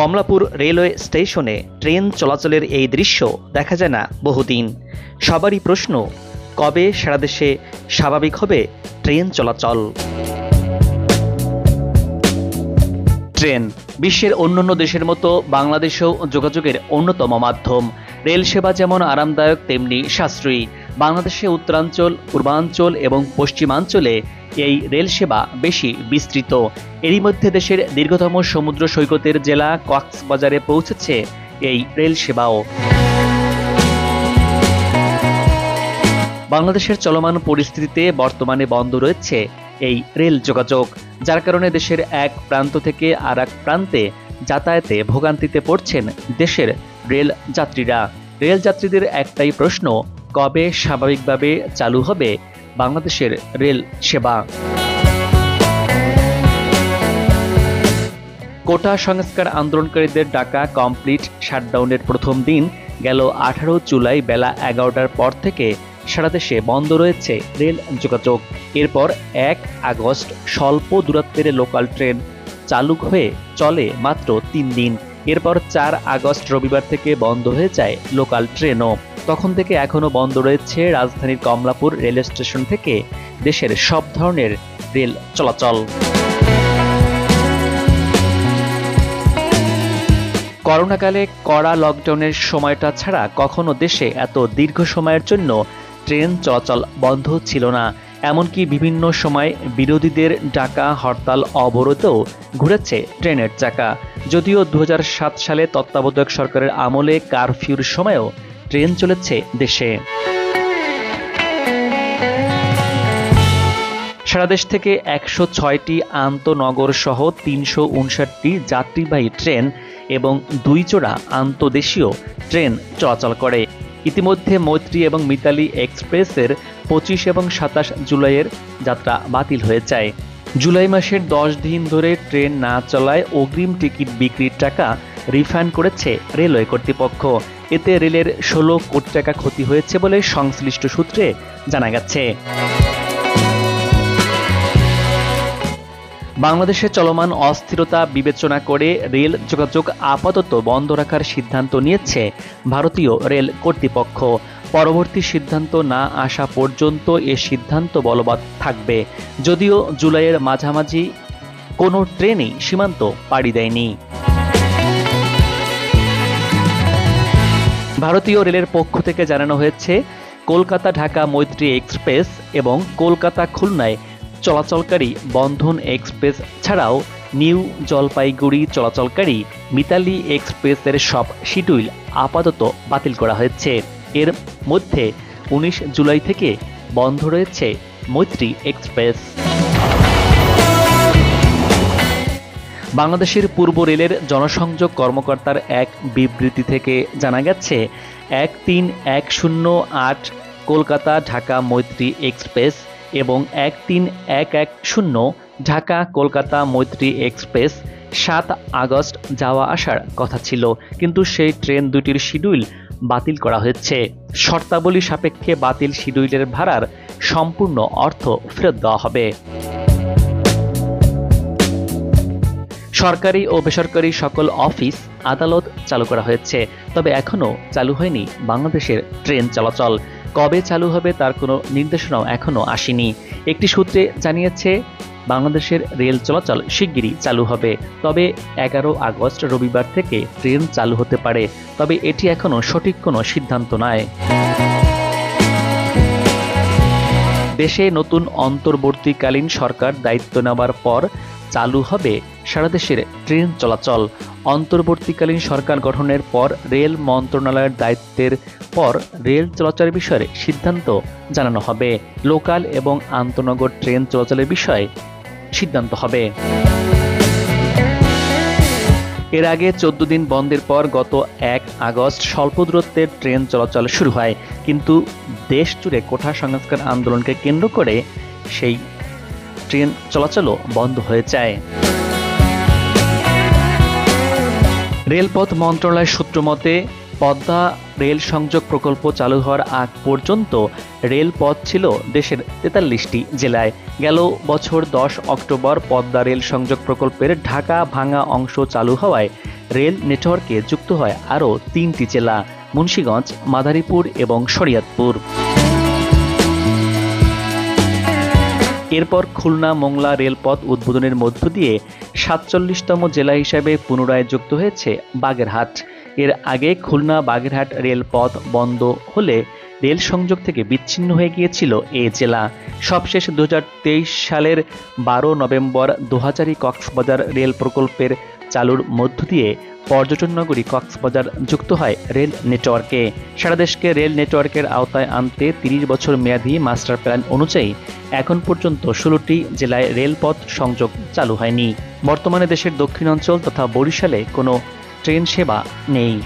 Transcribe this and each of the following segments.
Kamalapur railway স্টেশনে train চলাচলের এই দৃশ্য দেখা যায় না বহুদিন। সবারই প্রশ্ন, কবে সারা দেশে স্বাভাবিক হবে ট্রেন চলাচল? ট্রেন বিশ্বের অন্যান্য দেশের মতো বাংলাদেশেও যোগাযোগের অন্যতম মাধ্যম। রেল সেবা যেমন আরামদায়ক তেমনি সাশ্রয়ী। বাংলাদেশে উত্তরাঞ্চল, পূর্বাঞ্চল এবং পশ্চিমাঞ্চলে এই রেল সেবা বেশি বিস্তৃত। এরই মধ্যে দেশের দীর্ঘতম সমুদ্র সৈকতের জেলা কক্সবাজারে পৌঁছেছে এই রেল সেবাও। বাংলাদেশের চলমান পরিস্থিতিতে বর্তমানে বন্ধ রয়েছে এই রেল যোগাযোগ, যার কারণে দেশের এক প্রান্ত থেকে আর এক প্রান্তে যাতায়াতে ভোগান্তিতে পড়ছেন দেশের রেল যাত্রীরা। রেল যাত্রীদের একটাই প্রশ্ন, কবে স্বাভাবিকভাবে চালু হবে বাংলাদেশের রেল সেবা? কোটা সংস্কার আন্দোলনকারীদের ডাকা কমপ্লিট শাটডাউনের প্রথম দিন গেল 18 জুলাই বেলা 11টার পর থেকে সারা দেশে বন্ধ রয়েছে রেল যোগাযোগ। এরপর 1 আগস্ট স্বল্প দূরত্বের লোকাল ট্রেন চালু হয়ে চলে মাত্র 3 দিন। এরপর 4 আগস্ট রবিবার থেকে বন্ধ হয়ে যায় লোকাল ট্রেনও। তখন থেকে এখনও বন্ধ রয়েছে রাজধানীর কমলাপুর রেল স্টেশন থেকে দেশের সব ধরনের রেল চলাচল। করোনাকালে কড়া লকডাউনের সময়টা ছাড়া কখনো দেশে এত দীর্ঘ সময়ের জন্য ট্রেন চলাচল বন্ধ ছিল না। এমনকি বিভিন্ন সময় বিরোধীদের ডাকা হরতাল অবরোধেও ঘুরেছে ট্রেনের চাকা। যদিও 2007 সালে তত্ত্বাবধায়ক সরকারের আমলে কারফিউর সময়ও ট্রেন চলেছে দেশে। সারা দেশ থেকে 106টি আন্তনগর সহ 359টি যাত্রীবাহী ট্রেন এবং 2 জোড়া আন্তদেশীয় ট্রেন চলাচল করে। ইতিমধ্যে মৈত্রী এবং মিতালি এক্সপ্রেসের 25 এবং 27 জুলাইয়ের যাত্রা বাতিল হয়ে যায়। জুলাই মাসের 10 দিন ধরে ট্রেন না চলায় অগ্রিম টিকিট বিক্রির টাকা রিফান্ড করেছে রেলওয়ে কর্তৃপক্ষ। এতে রেলের 16 কোটি টাকা ক্ষতি হয়েছে বলে সংশ্লিষ্ট সূত্রে জানা গেছে। বাংলাদেশে চলমান অস্থিরতা বিবেচনা করে রেল যোগাযোগ আপাতত বন্ধ রাখার সিদ্ধান্ত নিয়েছে ভারতীয় রেল কর্তৃপক্ষ। পরবর্তী সিদ্ধান্ত না আসা পর্যন্ত এ সিদ্ধান্ত বলবৎ থাকবে। যদিও জুলাইয়ের মাঝামাঝি কোনো ট্রেনই সীমান্ত পাড়ি দেয়নি। ভারতীয় রেলের পক্ষ থেকে জানানো হয়েছে, কলকাতা ঢাকা মৈত্রী এক্সপ্রেস এবং কলকাতা খুলনায় চলাচলকারী বন্ধন এক্সপ্রেস ছাড়াও নিউ জলপাইগুড়ি চলাচলকারী মিতালি এক্সপ্রেসের সব শিডিউল আপাতত বাতিল করা হয়েছে। এর মধ্যে 19 জুলাই থেকে বন্ধ রয়েছে মৈত্রী এক্সপ্রেস। বাংলাদেশের পূর্ব রেলের জনসংযোগ কর্মকর্তার এক বিবৃতি থেকে জানা গেছে, 13108 কলকাতা ঢাকা মৈত্রী এক্সপ্রেস এবং 13110 ঢাকা কলকাতা মৈত্রী এক্সপ্রেস 7 আগস্ট যাওয়া আসার কথা ছিল, কিন্তু সেই ট্রেন দুটির শিডিউল বাতিল করা হয়েছে। শর্তাবলী সাপেক্ষে বাতিল শিডিউলের ভাড়ার সম্পূর্ণ অর্থ ফেরত দেওয়া হবে। সরকারি ও বেসরকারি সকল অফিস আদালত চালু করা হয়েছে, তবে এখনও চালু হয়নি বাংলাদেশের ট্রেন চলাচল। কবে চালু হবে তার কোনো নির্দেশনাও এখনও আসেনি। একটি সূত্রে জানিয়েছে, বাংলাদেশের রেল চলাচল শিগগিরই চালু হবে, তবে 11 আগস্ট রবিবার থেকে ট্রেন চালু হতে পারে, তবে এটি এখনও সঠিক কোনো সিদ্ধান্ত নয়। দেশে নতুন অন্তর্বর্তীকালীন সরকার দায়িত্ব নেওয়ার পর চালু হবে সারা দেশের ট্রেন চলাচল। অন্তর্বর্তীকালীন সরকার গঠনের পর রেল মন্ত্রণালয়ের দায়িত্বের পর রেল চলাচলের বিষয়ে সিদ্ধান্ত জানানো হবে। লোকাল এবং আন্তনগর ট্রেন চলাচলের বিষয়ে সিদ্ধান্ত হবে। এর আগে 14 দিন বন্ধের পর গত 1 আগস্ট স্বল্প দূরত্বের ট্রেন চলাচল শুরু হয়, কিন্তু দেশ জুড়ে কোটা সংস্কার আন্দোলনকে কেন্দ্র করে সেই ট্রেন চলাচলও বন্ধ হয়ে যায়। রেলপথ মন্ত্রণালয়ের সূত্র মতে, পদ্মা রেল সংযোগ প্রকল্প চালু হওয়ার আগ পর্যন্ত রেলপথ ছিল দেশের 43টি জেলায়। গেল বছর 10 অক্টোবর পদ্মা রেল সংযোগ প্রকল্পের ঢাকা ভাঙা অংশ চালু হওয়ায় রেল নেটওয়ার্কে যুক্ত হয় আরও 3টি জেলা, মুন্সিগঞ্জ, মাদারীপুর এবং শরীয়তপুর। এরপর খুলনা মোংলা রেলপথ উদ্বোধনের মধ্য দিয়ে ৪৭তম জেলা হিসাবে পুনরায় যুক্ত হয়েছে বাগেরহাট। এর আগে খুলনা বাগেরহাট রেলপথ বন্ধ হলে রেল সংযোগ থেকে বিচ্ছিন্ন হয়ে গিয়েছিল এ জেলা। সবশেষ ২০২৩ সালের ১২ নভেম্বর দোহাজারী কক্সবাজার রেল প্রকল্পের চালুর মধ্য দিয়ে পর্যটন নগরী কক্সবাজার যুক্ত হয় রেল নেটওয়ার্কে। সারা দেশকে রেল নেটওয়ার্কের আওতায় আনতে ৩০ বছর মেয়াদী মাস্টার প্ল্যান অনুযায়ী এখন পর্যন্ত ১৬টি জেলায় রেলপথ সংযোগ চালু হয়নি। বর্তমানে দেশের দক্ষিণাঞ্চল তথা বরিশালে কোনো ট্রেন সেবা নেই।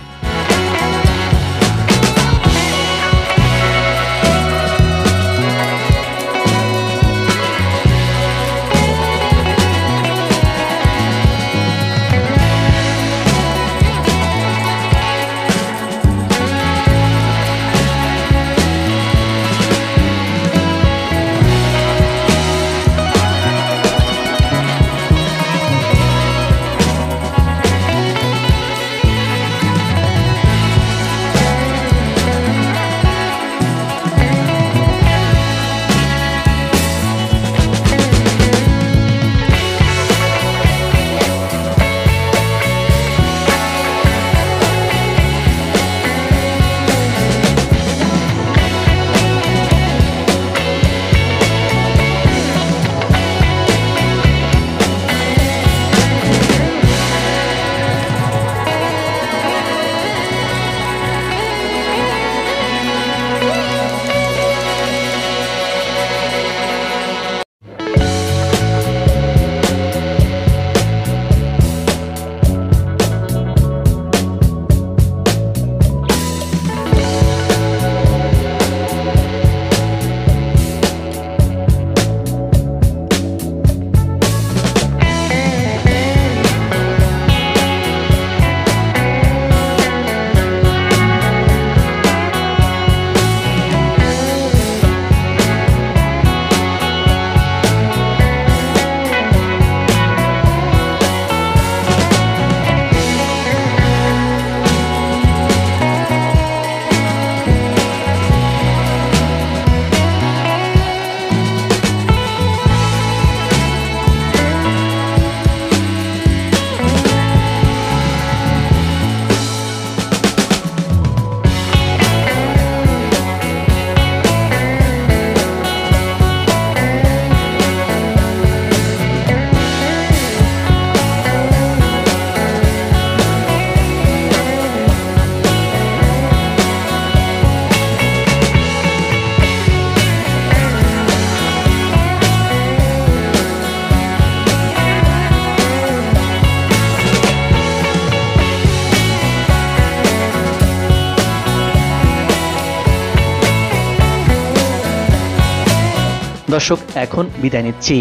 দর্শক, এখন বিদায় নিচ্ছি।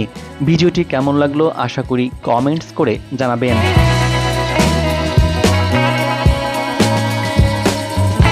ভিডিওটি কেমন লাগলো আশা করি কমেন্টস করে জানাবেন।